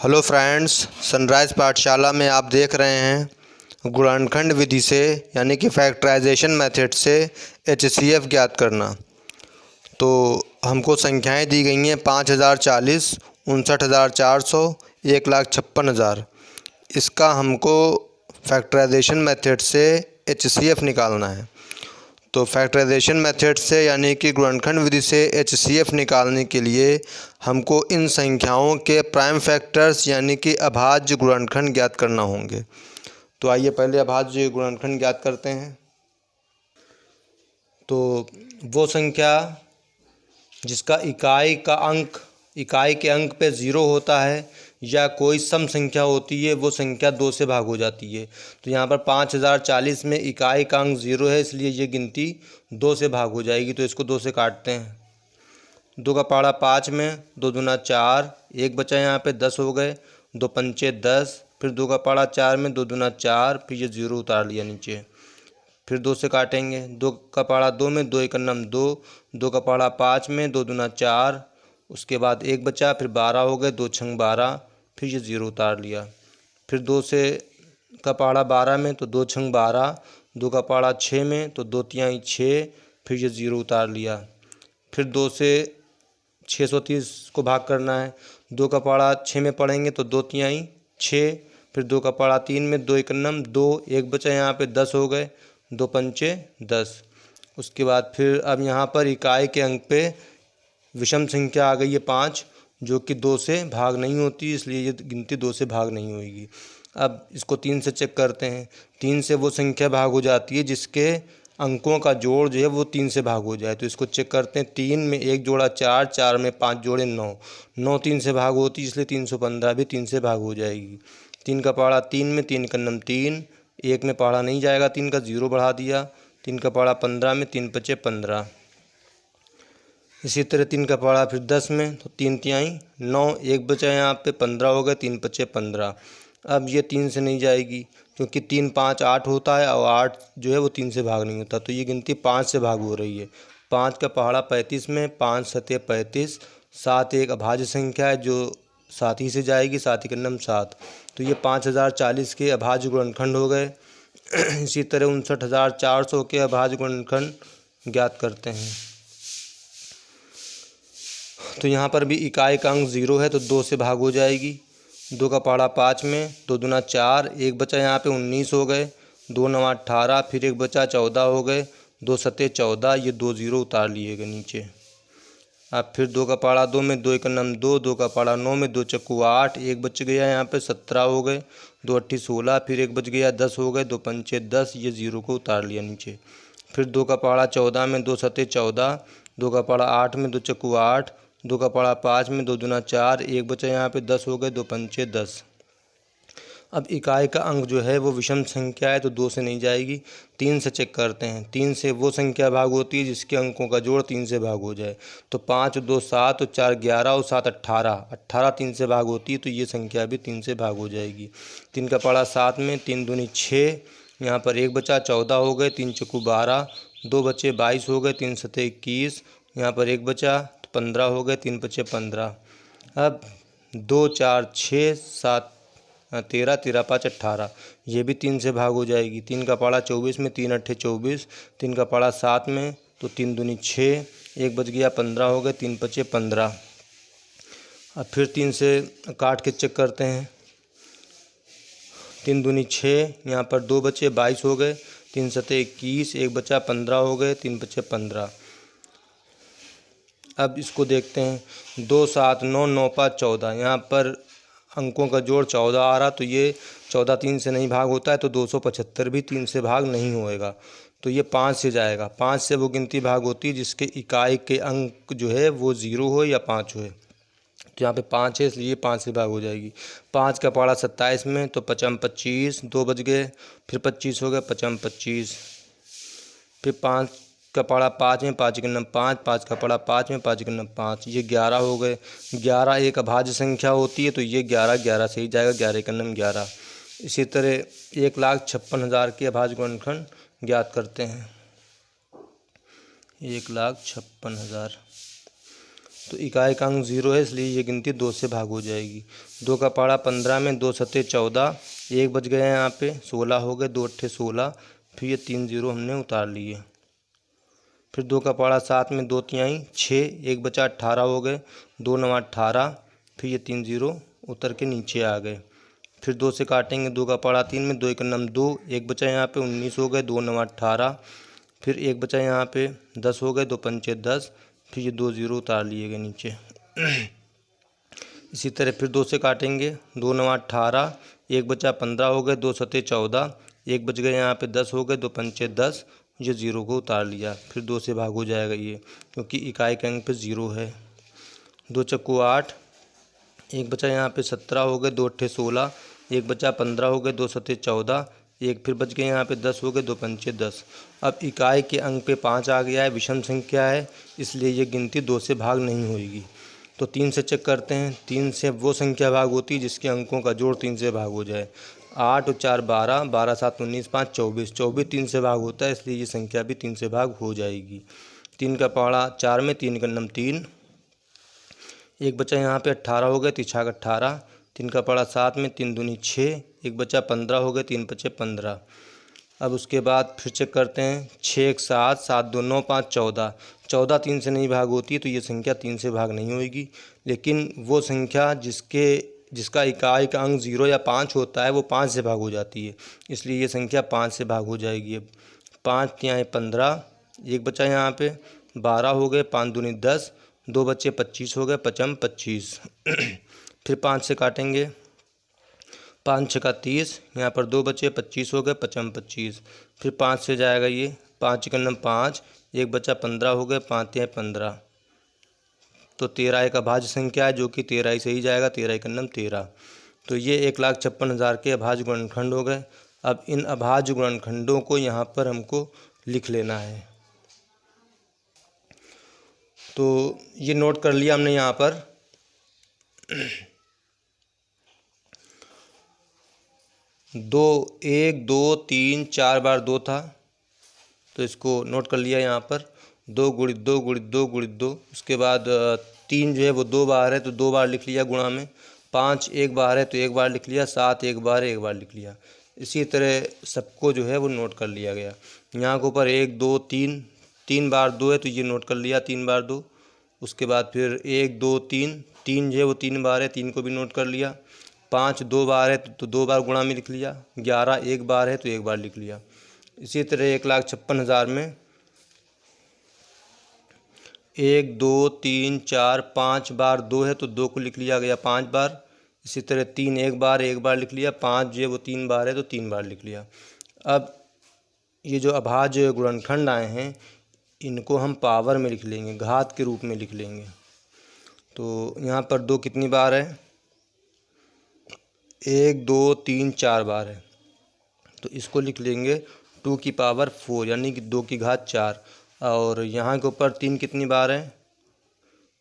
Hello friends, sunrise पाठशाला में आप देख रहे हैं गुणनखंड विधि से यानी कि फैक्टराइजेशन मेथड से एचसीएफ ज्ञात करना। तो हमको संख्याएं दी गई हैं 5040, 59,400, 1,56,000। इसका हमको फैक्टराइजेशन मेथड से एचसीएफ निकालना है। तो फैक्टराइजेशन मेथड से यानी कि गुणनखंड विधि से एचसीएफ निकालने के लिए हमको इन संख्याओं के प्राइम फैक्टर्स यानी कि अभाज्य गुणनखंड ज्ञात करना होंगे। तो आइए पहले अभाज्य गुणनखंड ज्ञात करते हैं। तो वो संख्या जिसका इकाई के अंक पे 0 होता है या कोई सम संख्या होती है, वो संख्या 2 से भाग हो जाती है। तो यहाँ पर 5040 में इकाई का अंक 0 है, इसलिए ये गिनती 2 से भाग हो जाएगी। तो इसको 2 से काटते हैं। 2 का पहाड़ा 5 में, 2 दूना 4, 1 बचा यहाँ पे 10 हो गए, 2 पंचे 10, फिर 2 का पहाड़ा 4 में, 2 दूना 4, फिर ये 0 उतार लिया नीचे, फिर 2 से काटेंगे। 2 का पहाड़ा 2 में, 2 एक नम 2, 2 का पहाड़ा 5 में, 2 दूना 4, उसके बाद 1 बचा, फिर 12 हो गए, 2 छंग 12, फिर ये 0 उतार लिया। फिर 2 से का पहाड़ा 12 में, तो 2 छंग 12, 2 का पहाड़ा 6 में, तो 2 तिहाई 6, फिर ये 0 उतार लिया। फिर 2 से 630 को भाग करना है। 2 का पहाड़ा 6 में पढ़ेंगे तो 2 तिहाई 6, फिर 2 का पहाड़ा 3 में, 2 एक नम 2, 1 बचा यहाँ पे 10 हो गए, 2 पंचे 10। उसके बाद फिर अब यहाँ पर इकाई के अंक पे विषम संख्या आ गई है 5, जो कि 2 से भाग नहीं होती, इसलिए ये गिनती 2 से भाग नहीं होगी। अब इसको 3 से चेक करते हैं। 3 से वो संख्या भाग हो जाती है जिसके अंकों का जोड़ जो है वो 3 से भाग हो जाए। तो इसको चेक करते हैं। 3 में 1 जोड़ा 4, 4 में 5 जोड़े 9, 9 3 से भाग होती है, इसलिए 315 भी 3 से भाग हो जाएगी। 3 का पहाड़ा 3 में, 3 का नम 3, 1 में पहाड़ा नहीं जाएगा, 3 का 0 बढ़ा दिया। 3 का पहाड़ा 15 में, 3 पचे 15। इसी तरह 3 का पहाड़ा फिर 10 में, तो 3 तिहाई 9, 1 बचा यहाँ पे 15 हो गए, 3 पचे 15। अब ये 3 से नहीं जाएगी क्योंकि 3 5 8 होता है और 8 जो है वो 3 से भाग नहीं होता। तो ये गिनती 5 से भाग हो रही है। 5 का पहाड़ा 35 में, 5 सते 35, 7 एक अभाज्य संख्या है जो 7 ही से जाएगी, 7 ही नम 7। तो ये 5040 के अभाज्य गुणनखंड हो गए। इसी तरह 59,400 के अभाज्य गुणनखंड ज्ञात करते हैं। तो यहाँ पर भी इकाई का अंक 0 है, तो 2 से भाग हो जाएगी। 2 का पहाड़ा 5 में, 2 दूना 4, 1 बचा यहाँ पे 19 हो गए, 2 नवा 18, फिर 1 बचा 14 हो गए, 2 सते 14, ये 2 0 उतार लिए गए नीचे। अब फिर 2 का पहाड़ा 2 में, 2 एक नम 2, 2 का पहाड़ा 9 में, 2 चक्कू 8, 1 बच गया यहाँ पे 17 हो गए, 2 अट्ठी 16, फिर 1 बच गया 10 हो गए, 2 पंचे 10, ये 0 को उतार लिया नीचे। फिर 2 का पहाड़ा 14 में, 2 सते 14, 2 का पहाड़ा 8 में, 2 चक्कू 8, 2 का पहाड़ा 5 में, 2 दूना 4, 1 बचा यहाँ पे 10 हो गए, 2 पंचे 10। अब इकाई का अंक जो है वो विषम संख्या है, तो 2 से नहीं जाएगी। 3 से चेक करते हैं। 3 से वो संख्या भाग होती है जिसके अंकों का जोड़ 3 से भाग हो जाए। तो 5 2 7 और 4 11 और 7 18, 18 3 से भाग होती है, तो ये संख्या भी 3 से भाग हो जाएगी। 3 का पहाड़ा 7 में, 3 दूनी 6, यहाँ पर 1 बचा 14 हो गए, 3 चक्कू 12, 2 बचे 22 हो गए, 3 सते 21, यहाँ पर 1 बचा तो 15 हो गए, 3 बचे 15। अब 2 4 6 7 13, 13 5 18, ये भी 3 से भाग हो जाएगी। 3 का पहाड़ा 24 में, 3 अट्ठे 24, 3 का पहाड़ा 7 में, तो 3 दूनी 6, 1 बच गया 15 हो गए, 3 पचे 15। अब फिर 3 से काट के चेक करते हैं। 3 दूनी 6, यहाँ पर 2 बचे 22 हो गए, 3 सते 21, 1 बचा 15 हो गए, 3 पचे 15। अब इसको देखते हैं। 2 7 9 9 5 14, यहाँ पर अंकों का जोड़ 14 आ रहा, तो ये 14 3 से नहीं भाग होता है, तो 275 भी 3 से भाग नहीं होएगा। तो ये 5 से जाएगा। 5 से वो गिनती भाग होती है जिसके इकाई के अंक जो है वो 0 हो या 5 हो। तो यहाँ पे 5 है, इसलिए 5 से भाग हो जाएगी। 5 का पहाड़ा 27 में, तो 5 25, 2 बच गए, फिर 25 हो गए, 5 25। फिर 5 का पहाड़ा 5 में, 5 के नम 5, 5 का पहाड़ा 5 में, 5 के नम 5, ये 11 हो गए। 11 एक अभाज्य संख्या होती है, तो ये 11 11 से ही जाएगा, 11 का नम 11। इसी तरह 1,56,000 के अभाज्य गुणनखंड ज्ञात करते हैं। 1,56,000। तो इकाई का अंक 0 है, इसलिए ये गिनती 2 से भाग हो जाएगी। 2 का पहाड़ा 15 में 2 सत्ते 14, 1 बच गए हैं यहाँ पे, 16 हो गए, 2 अट्ठे 16, फिर ये 3 0 हमने उतार लिए। फिर 2 का पहाड़ा 7 में 2 तिहाई 6, 1 बचा 18 हो गए, 2 9 18, फिर ये 3 0 उतर के नीचे आ गए। फिर 2 से काटेंगे, 2 का पहाड़ा 3 में 2 1 9 2, 1 बचा यहाँ पे 19 हो गए, 2 9 18, फिर 1 बचा यहाँ पे 10 हो गए, 2 पंचे 10, फिर ये 2 0 उतार लिए गए नीचे। इसी तरह फिर 2 से काटेंगे, 2 9 18, 1 बचा 15 हो गए, 2 सत्ते 14, 1 बच गए यहाँ पे 10 हो गए, 2 पंचे 10, ये 0 को उतार लिया। फिर 2 से भाग हो जाएगा ये, क्योंकि इकाई के अंक पे 0 है। 2 चक्कू 8, 1 बचा यहाँ पे 17 हो गए, 2 अट्ठे 16, 1 बचा 15 हो गए, 2 सत्ते 14, 1 फिर बच गए यहाँ पे 10 हो गए, 2 पंचे 10। अब इकाई के अंक पे 5 आ गया है, विषम संख्या है, इसलिए ये गिनती 2 से भाग नहीं होगी। तो 3 से चेक करते हैं। 3 से वो संख्या भाग होती है जिसके अंकों का जोड़ 3 से भाग हो जाए। 8 और 4 12, 12 7 19, 5 24, 24 3 से भाग होता है, इसलिए ये संख्या भी 3 से भाग हो जाएगी। 3 का पहाड़ा 4 में 3 का नम 3, 1 बचा यहाँ पे 18 हो गए, 3 18, 3 का पहाड़ा 7 में 3 दूनी 6, 1 बचा 15 हो गए, 3 पचे 15। अब उसके बाद फिर चेक करते हैं। 6 1 7, 7 2 9, 5 14, 14 3 से नहीं भाग होती, तो ये संख्या 3 से भाग नहीं होगी। लेकिन वो संख्या जिसका इकाई का अंक 0 या 5 होता है वो 5 से भाग हो जाती है, इसलिए ये संख्या 5 से भाग हो जाएगी। अब 5 तिहाई 15, 1 बचा यहाँ पे 12 हो गए, 5 दूनी 10, 2 बच्चे 25 हो गए, पचम 25। फिर 5 से काटेंगे, 5 छक्का 30, यहाँ पर 2 बचे 25 हो गए, पचम 25। फिर 5 से जाएगा ये, 5 एकम 5, 1 बचा 15 हो गए, 5 तिहाई 15। तो 13 एक अभाज्य संख्या है, जो कि 13 ही से ही जाएगा, 13 एकम 13। तो ये 1,56,000 के अभाज्य गुणनखंड हो गए। अब इन अभाज्य गुणनखंडों को यहाँ पर हमको लिख लेना है। तो ये नोट कर लिया हमने यहाँ पर। 2 1 2 3 4 बार 2 था, तो इसको नोट कर लिया यहाँ पर। 2 गुणित 2 गुणित 2 गुणित 2, उसके बाद 3 जो है वो 2 बार है, तो 2 बार लिख लिया गुणा में। 5 1 बार है, तो 1 बार लिख लिया। 7 1 बार है, 1 बार लिख लिया। इसी तरह सबको जो है वो नोट कर लिया गया। यहाँ के ऊपर 1 2 3, 3 बार 2 है, तो ये नोट कर लिया 3 बार 2। उसके बाद फिर 1 2 3, 3 जो है वो 3 बार है, 3 को भी नोट कर लिया। 5 2 बार है, तो 2 बार गुणा में लिख लिया। 11 1 बार है, तो 1 बार लिख लिया। इसी तरह 1,56,000 में 1 2 3 4 5 बार 2 है, तो 2 को लिख लिया गया 5 बार। इसी तरह 3 1 बार 1 बार लिख लिया। 5 जो है वो 3 बार है, तो 3 बार लिख लिया। अब ये जो अभाज्य गुणनखंड आए हैं, इनको हम पावर में लिख लेंगे, घात के रूप में लिख लेंगे। तो यहाँ पर 2 कितनी बार है? 1 2 3 4 बार है, तो इसको लिख लेंगे 2 की पावर 4, यानी कि 2 की घात 4। और यहाँ के ऊपर 3 कितनी बार है?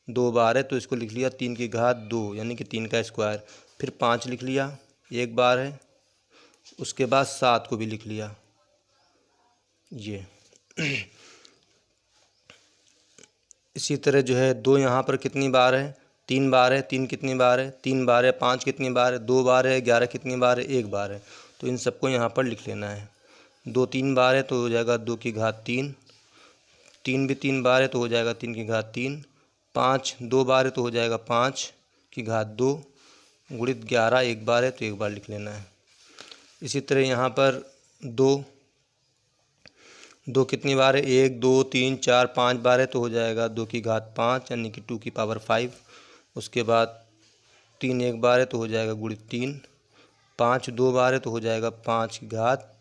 2 बार है, तो इसको लिख लिया 3 की घात 2, यानी कि 3 का स्क्वायर। फिर 5 लिख लिया, 1 बार है। उसके बाद 7 को भी लिख लिया ये। इसी तरह जो है 2 यहाँ पर कितनी बार है? 3 बार है। 3 कितनी बार है? 3 बार है। 5 कितनी बार है? 2 बार है। 11 कितनी बार है? 1 बार है। तो इन सबको यहाँ पर लिख लेना है। 2 3 बार है, तो हो जाएगा 2 की घात 3। 3 भी 3 बार है, तो हो जाएगा 3 की घात 3। 5 2 बार है, तो हो जाएगा 5 की घात 2। गुणित 11 1 बार है, तो 1 बार लिख लेना है। इसी तरह यहाँ पर 2 कितनी बार है? 1 2 3 4 5 बार है, तो हो जाएगा 2 की घात 5, यानी कि 2 की पावर 5। उसके बाद 3 1 बार है, तो हो जाएगा गुणित 3। 5 2 बार है, तो हो जाएगा 5 की घात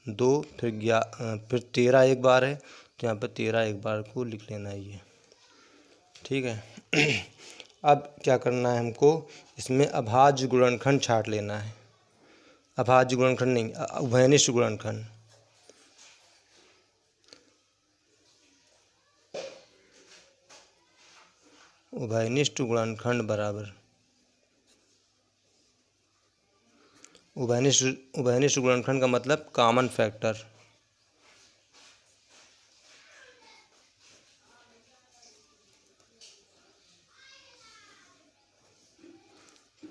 2। फिर 13 1 बार है, तो यहाँ पर 13 1 बार को लिख लेना है ये। ठीक है। अब क्या करना है हमको? इसमें अभाज्य गुणनखंड छाट लेना है। अभाज्य गुणनखंड नहीं, उभयनिष्ठ गुणनखंड। उभयनिष्ठ गुणनखंड बराबर उभयनिष्ठ गुणनखंड का मतलब कॉमन फैक्टर।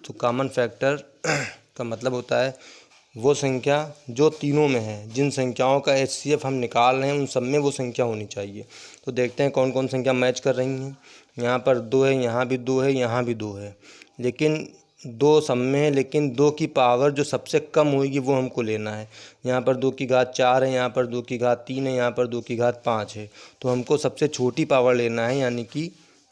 तो कॉमन फैक्टर का मतलब होता है वो संख्या जो तीनों में है। जिन संख्याओं का HCF हम निकाल रहे हैं उन सब में वो संख्या होनी चाहिए। तो देखते हैं कौन कौन संख्या मैच कर रही हैं। यहाँ पर 2 है, यहाँ भी 2 है, यहाँ भी 2 है, लेकिन 2 सब में है, लेकिन 2 की पावर जो सबसे कम होगी वो हमको लेना है। यहाँ पर 2 की घात 4 है, यहाँ पर 2 की घात 3 है, यहाँ पर 2 की घात 5 है। तो हमको सबसे छोटी पावर लेना है, यानी कि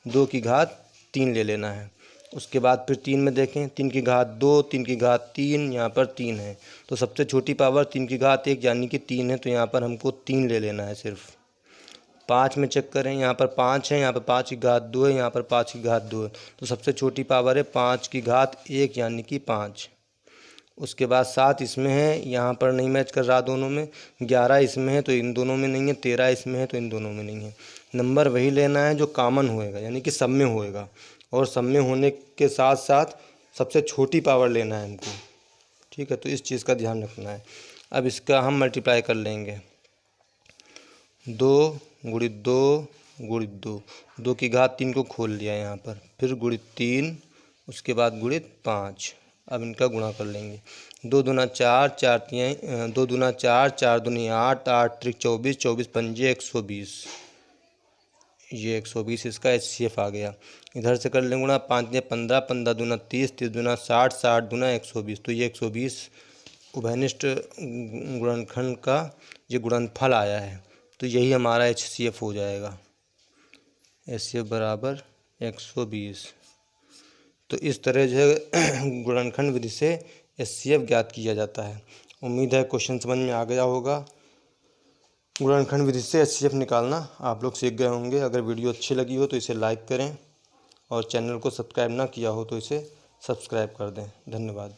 2 की घात 3 ले लेना है। उसके बाद फिर 3 में देखें, 3 की घात 2, 3 की घात 3, यहाँ पर 3 है। तो सबसे छोटी पावर 3 की घात 1 यानी कि 3 है, तो यहाँ पर हमको 3 ले लेना है सिर्फ। 5 में चेक करें, यहाँ पर 5 है, यहाँ पर 5 की घात 2 है, यहाँ पर 5 की घात 2 है। तो सबसे छोटी पावर है 5 की घात 1 यानी कि 5। उसके बाद 7 इसमें है, यहाँ पर नहीं मैच कर रहा दोनों में। 11 इसमें है तो इन दोनों में नहीं है। 13 इसमें है तो इन दोनों में नहीं है। नंबर वही लेना है जो कॉमन होएगा, यानी कि सब में होएगा, और सब में होने के साथ साथ सबसे छोटी पावर लेना है हमको। ठीक है, तो इस चीज़ का ध्यान रखना है। अब इसका हम मल्टीप्लाई कर लेंगे। 2 गुणित 2 गुणित 2, 2 की घात 3 को खोल लिया यहाँ पर, फिर गुणित 3, उसके बाद गुणित 5। अब इनका गुणा कर लेंगे। 2 दूना 4, 4 तियाँ 2 दूना 4, 4 दूनी 8, 8 त्रिक 24, 24 पंजे 120। ये 120 इसका HCF आ गया। इधर से कर लेंगे गुणा, 5 या 15, 15 दूना 30, 30 दूना 60, 60 दूना 120। तो ये 120 उभयनिष्ठ गुणनखंड का ये गुणनफल आया है। तो यही हमारा HCF हो जाएगा। HCF बराबर 120। तो इस तरह जो है गुणनखंड विधि से HCF ज्ञात किया जाता है। उम्मीद है क्वेश्चन समझ में आ गया होगा। गुणनखंड विधि से HCF निकालना आप लोग सीख गए होंगे। अगर वीडियो अच्छी लगी हो तो इसे लाइक करें, और चैनल को सब्सक्राइब ना किया हो तो इसे सब्सक्राइब कर दें। धन्यवाद।